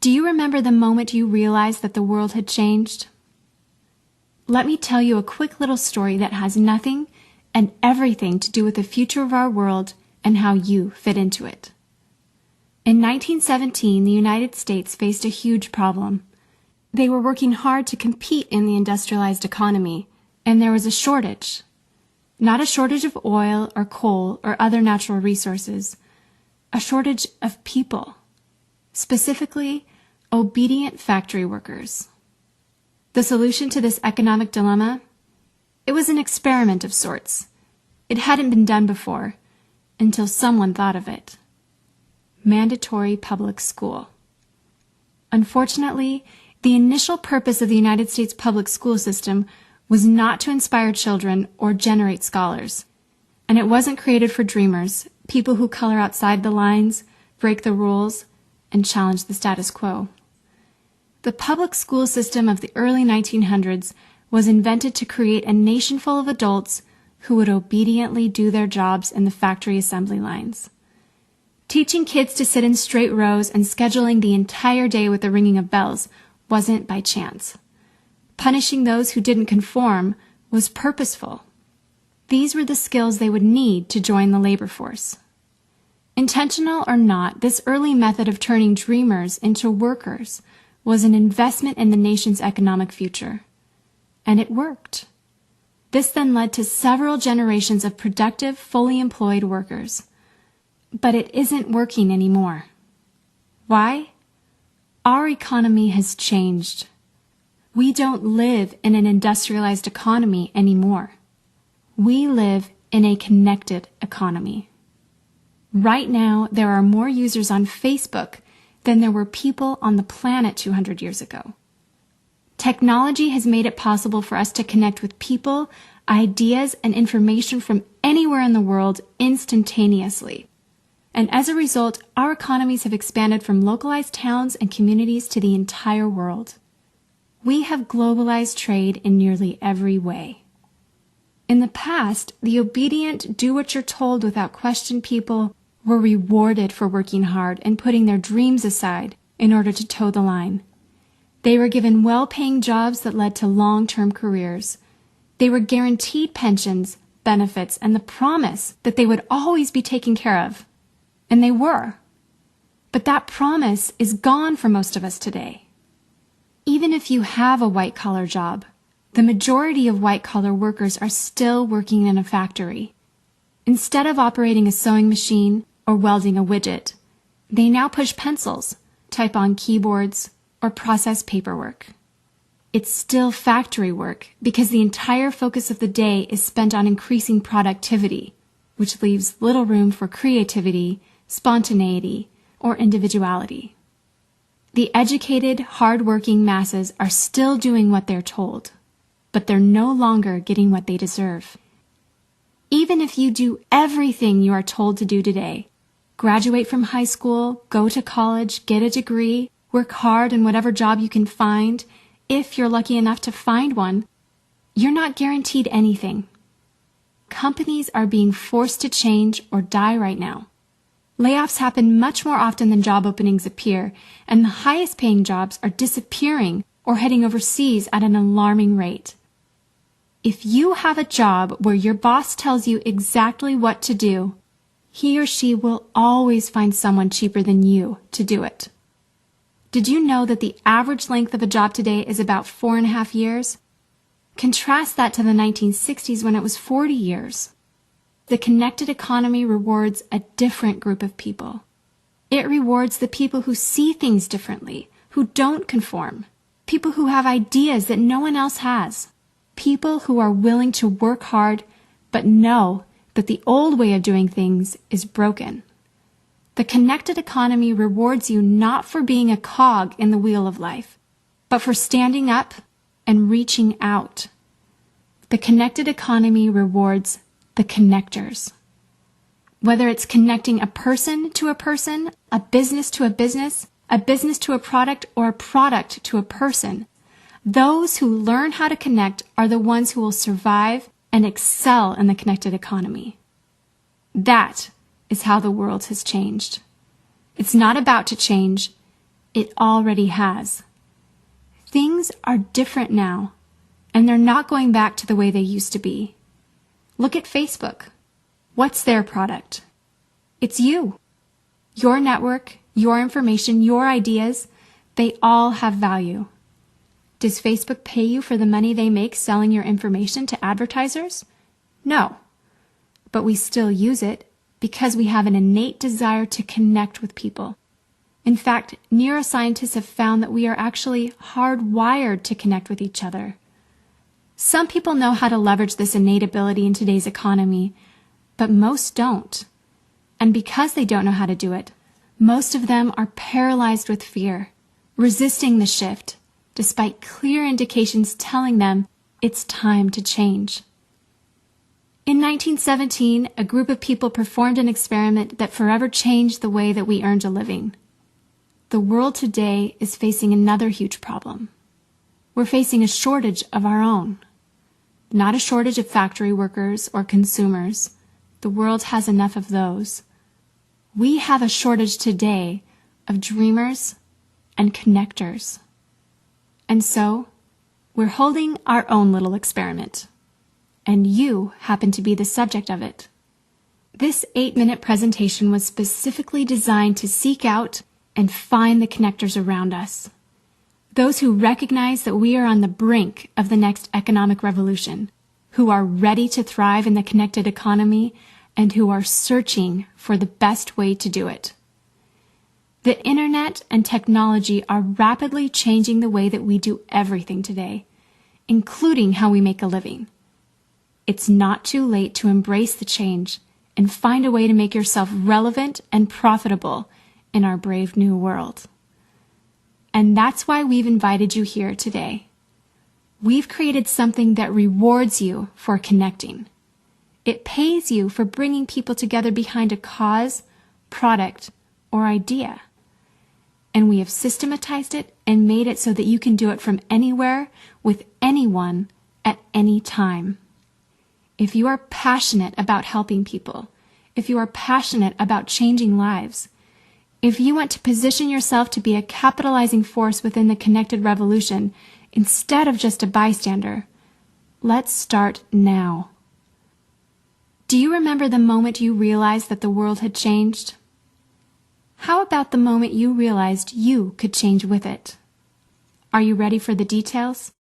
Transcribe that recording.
Do you remember the moment you realized that the world had changed? Let me tell you a quick little story that has nothing and everything to do with the future of our world and how you fit into it. In 1917, the United States faced a huge problem. They were working hard to compete in the industrialized economy, and there was a shortage. Not a shortage of oil or coal or other natural resources, a shortage of people, specifically obedient factory workers. The solution to this economic dilemma? It was an experiment of sorts. It hadn't been done before, until someone thought of it. Mandatory public school. Unfortunately, the initial purpose of the United States public school system was not to inspire children or generate scholars. And it wasn't created for dreamers, people who color outside the lines, break the rules, and challenge the status quo. The public school system of the early 1900s was invented to create a nation full of adults who would obediently do their jobs in the factory assembly lines. Teaching kids to sit in straight rows and scheduling the entire day with the ringing of bells wasn't by chance. Punishing those who didn't conform was purposeful. These were the skills they would need to join the labor force. Intentional or not, this early method of turning dreamers into workers was an investment in the nation's economic future. And it worked. This then led to several generations of productive, fully employed workers. But it isn't working anymore. Why? Our economy has changed. We don't live in an industrialized economy anymore. We live in a connected economy. Right now, there are more users on Facebook than there were people on the planet 200 years ago. Technology has made it possible for us to connect with people, ideas, and information from anywhere in the world instantaneously. And as a result, our economies have expanded from localized towns and communities to the entire world. We have globalized trade in nearly every way. In the past, the obedient, do-what-you're-told without question people were rewarded for working hard and putting their dreams aside in order to toe the line. They were given well-paying jobs that led to long-term careers. They were guaranteed pensions, benefits, and the promise that they would always be taken care of. And they were. But that promise is gone for most of us today. Even if you have a white-collar job, the majority of white-collar workers are still working in a factory. Instead of operating a sewing machine or welding a widget, they now push pencils, type on keyboards, or process paperwork. It's still factory work because the entire focus of the day is spent on increasing productivity, which leaves little room for creativity, spontaneity, or individuality. The educated, hard-working masses are still doing what they're told, but they're no longer getting what they deserve. Even if you do everything you are told to do today, graduate from high school, go to college, get a degree, work hard in whatever job you can find, if you're lucky enough to find one, you're not guaranteed anything. Companies are being forced to change or die right now. Layoffs happen much more often than job openings appear, and the highest paying jobs are disappearing or heading overseas at an alarming rate. If you have a job where your boss tells you exactly what to do, he or she will always find someone cheaper than you to do it. Did you know that the average length of a job today is about 4.5 years? Contrast that to the 1960s when it was 40 years. The connected economy rewards a different group of people. It rewards the people who see things differently, who don't conform, people who have ideas that no one else has, people who are willing to work hard but know that the old way of doing things is broken. The connected economy rewards you not for being a cog in the wheel of life, but for standing up and reaching out. The connected economy rewards the connectors. Whether it's connecting a person to a person, a business to a business to a product, or a product to a person, those who learn how to connect are the ones who will survive and excel in the connected economy. That is how the world has changed. It's not about to change. It already has. Things are different now, and they're not going back to the way they used to be. Look at Facebook. What's their product? It's you. Your network, your information, your ideas, they all have value. Does Facebook pay you for the money they make selling your information to advertisers? No. But we still use it because we have an innate desire to connect with people. In fact, neuroscientists have found that we are actually hardwired to connect with each other. Some people know how to leverage this innate ability in today's economy, but most don't. And because they don't know how to do it, most of them are paralyzed with fear, resisting the shift, despite clear indications telling them it's time to change. In 1917, a group of people performed an experiment that forever changed the way that we earned a living. The world today is facing another huge problem. We're facing a shortage of our own. Not a shortage of factory workers or consumers. The world has enough of those. We have a shortage today of dreamers and connectors. And so, we're holding our own little experiment. And you happen to be the subject of it. This 8-minute presentation was specifically designed to seek out and find the connectors around us. Those who recognize that we are on the brink of the next economic revolution, who are ready to thrive in the connected economy, and who are searching for the best way to do it. The internet and technology are rapidly changing the way that we do everything today, including how we make a living. It's not too late to embrace the change and find a way to make yourself relevant and profitable in our brave new world. And that's why we've invited you here today. We've created something that rewards you for connecting. It pays you for bringing people together behind a cause, product, or idea. And we have systematized it and made it so that you can do it from anywhere with anyone at any time. If you are passionate about helping people, if you are passionate about changing lives, if you want to position yourself to be a capitalizing force within the connected revolution instead of just a bystander, let's start now. Do you remember the moment you realized that the world had changed? How about the moment you realized you could change with it? Are you ready for the details?